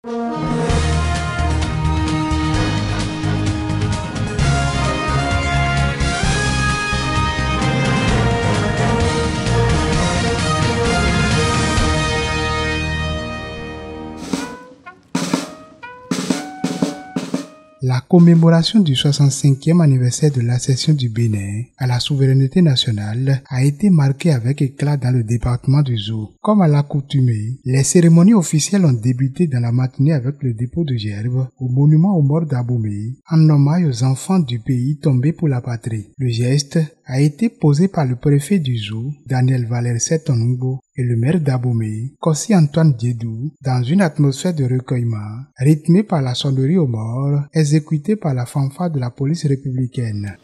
La commémoration du 65e anniversaire de l'accession du Bénin à la souveraineté nationale a été marquée avec éclat dans le département du Zou. Comme à l'accoutumée, les cérémonies officielles ont débuté dans la matinée avec le dépôt de gerbes au monument aux morts d'Abomey en hommage aux enfants du pays tombés pour la patrie. Le geste a été posé par le préfet du Zou, Daniel Valère Setonungbo, et le maire d'Abomey, Kossi Antoine Diédou, dans une atmosphère de recueillement, rythmée par la sonnerie aux morts, exécutée par la fanfare de la police républicaine.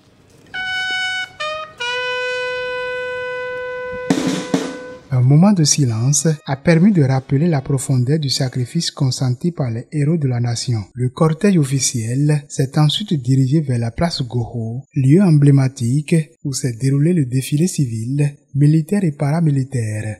Un moment de silence a permis de rappeler la profondeur du sacrifice consenti par les héros de la nation. Le cortège officiel s'est ensuite dirigé vers la place Goho, lieu emblématique où s'est déroulé le défilé civil, militaire et paramilitaire.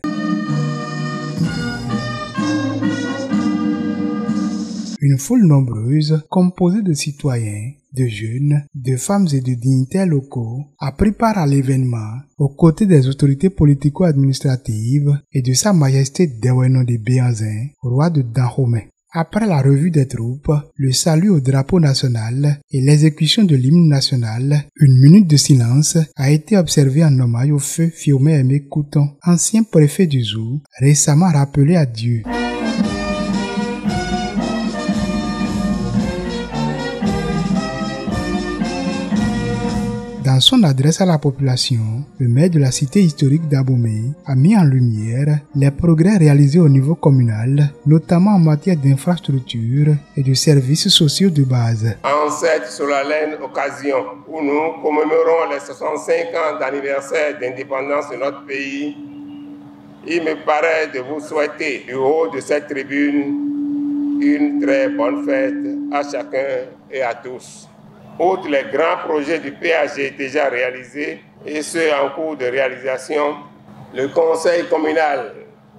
Une foule nombreuse, composée de citoyens, de jeunes, de femmes et de dignitaires locaux, a pris part à l'événement aux côtés des autorités politico-administratives et de Sa Majesté Deweyno de Béhanzin, roi de Dahomey. Après la revue des troupes, le salut au drapeau national et l'exécution de l'hymne national, une minute de silence a été observée en hommage au feu Fiomé Aimé Couton, ancien préfet du Zou, récemment rappelé à Dieu. Dans son adresse à la population, le maire de la cité historique d'Abomey a mis en lumière les progrès réalisés au niveau communal, notamment en matière d'infrastructures et de services sociaux de base. En cette solennelle occasion où nous commémorons les 65 ans d'anniversaire d'indépendance de notre pays, il me paraît de vous souhaiter du haut de cette tribune une très bonne fête à chacun et à tous. Outre les grands projets du PAG déjà réalisés et ceux en cours de réalisation, le conseil communal,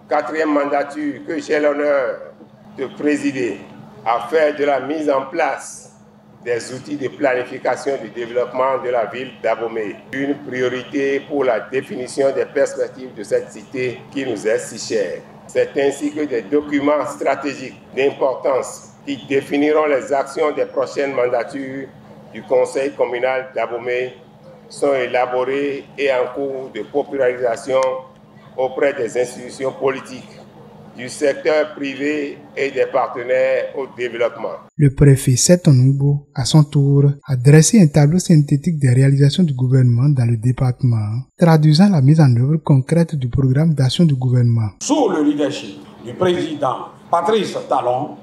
4e mandature que j'ai l'honneur de présider, a fait de la mise en place des outils de planification du développement de la ville d'Abomey une priorité pour la définition des perspectives de cette cité qui nous est si chère. C'est ainsi que des documents stratégiques d'importance qui définiront les actions des prochaines mandatures du conseil communal d'Abomey sont élaborés et en cours de popularisation auprès des institutions politiques, du secteur privé et des partenaires au développement. Le préfet Setonungbo, à son tour, a dressé un tableau synthétique des réalisations du gouvernement dans le département, traduisant la mise en œuvre concrète du programme d'action du gouvernement. Sous le leadership du président Patrice Talon,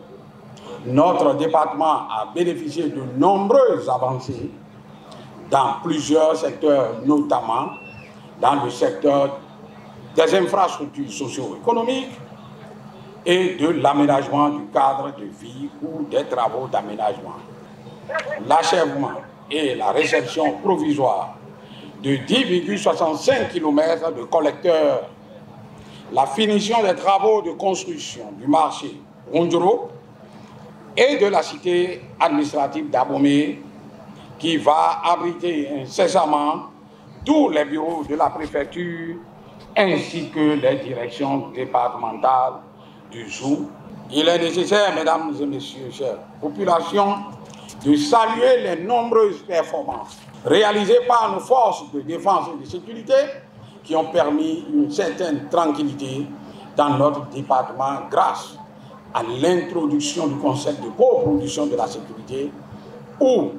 notre département a bénéficié de nombreuses avancées dans plusieurs secteurs, notamment dans le secteur des infrastructures socio-économiques et de l'aménagement du cadre de vie ou des travaux d'aménagement. L'achèvement et la réception provisoire de 10,65 km de collecteurs, la finition des travaux de construction du marché Rondjoro et de la cité administrative d'Abomey qui va abriter incessamment tous les bureaux de la préfecture ainsi que les directions départementales du Zou. Il est nécessaire, mesdames et messieurs, chères populations, de saluer les nombreuses performances réalisées par nos forces de défense et de sécurité qui ont permis une certaine tranquillité dans notre département grâce à l'introduction du concept de coproduction de la sécurité ou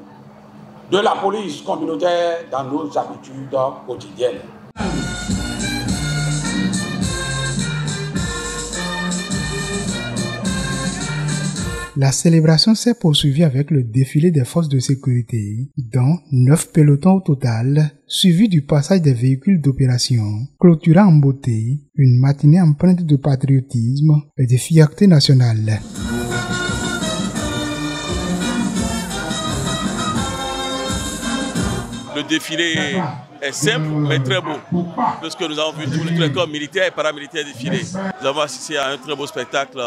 de la police communautaire dans nos habitudes quotidiennes. La célébration s'est poursuivie avec le défilé des forces de sécurité, dont 9 pelotons au total, suivi du passage des véhicules d'opération, clôturant en beauté une matinée empreinte de patriotisme et de fierté nationale. Le défilé est simple mais très beau, puisque nous avons vu tous les corps militaires et paramilitaires défiler. Nous avons assisté à un très beau spectacle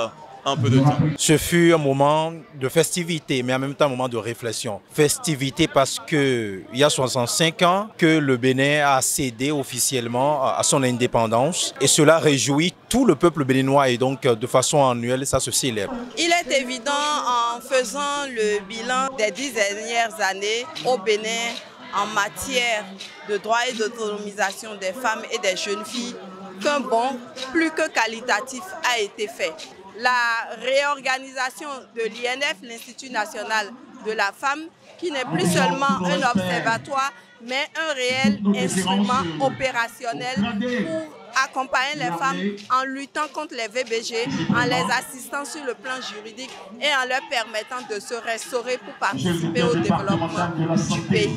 en peu de temps. Ce fut un moment de festivité, mais en même temps un moment de réflexion. Festivité parce qu'il y a 65 ans que le Bénin a cédé officiellement à son indépendance et cela réjouit tout le peuple béninois et donc de façon annuelle ça se célèbre. Il est évident en faisant le bilan des 10 dernières années au Bénin en matière de droits et d'autonomisation des femmes et des jeunes filles qu'un bond plus que qualitatif a été fait. La réorganisation de l'INF, l'Institut national de la femme, qui n'est plus seulement un observatoire, mais un réel instrument opérationnel pour accompagner les femmes en luttant contre les VBG, en les assistant sur le plan juridique et en leur permettant de se restaurer pour participer au développement du pays.